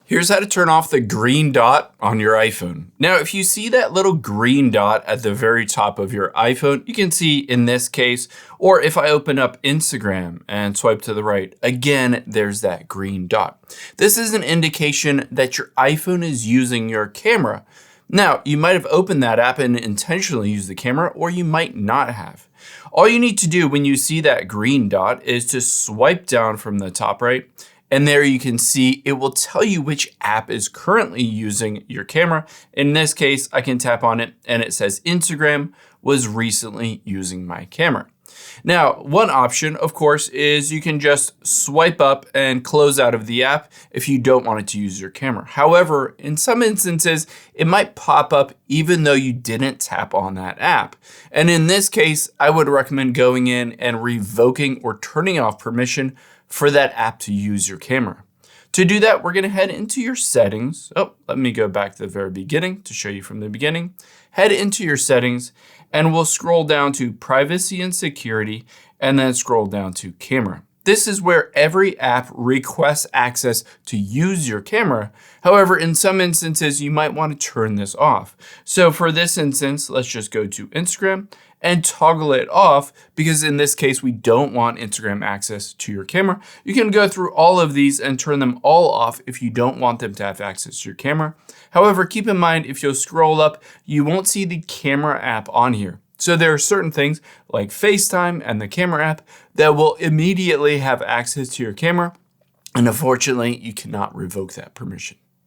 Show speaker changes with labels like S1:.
S1: Here's how to turn off the green dot on your iPhone. Now, if you see that little green dot at the very top of your iPhone, you can see in this case, or if I open up Instagram and swipe to the right, again, there's that green dot. This is an indication that your iPhone is using your camera. Now, you might have opened that app and intentionally used the camera, or you might not have. All you need to do when you see that green dot is to swipe down from the top right, and there you can see it will tell you which app is currently using your camera. In this case, I can tap on it and it says Instagram was recently using my camera. Now, one option, of course, is you can just swipe up and close out of the app if you don't want it to use your camera. However, in some instances, it might pop up even though you didn't tap on that app. And in this case, I would recommend going in and revoking or turning off permission for that app to use your camera. To do that, we're going to head into your settings. Let me go back to the very beginning to show you from the beginning. Head into your settings and we'll scroll down to privacy and security and then scroll down to camera. This is where every app requests access to use your camera. However, in some instances, you might want to turn this off. So for this instance, let's just go to Instagram and toggle it off because in this case, we don't want Instagram access to your camera. You can go through all of these and turn them all off if you don't want them to have access to your camera. However, keep in mind, if you'll scroll up, you won't see the camera app on here. So there are certain things like FaceTime and the camera app that will immediately have access to your camera. And unfortunately, you cannot revoke that permission.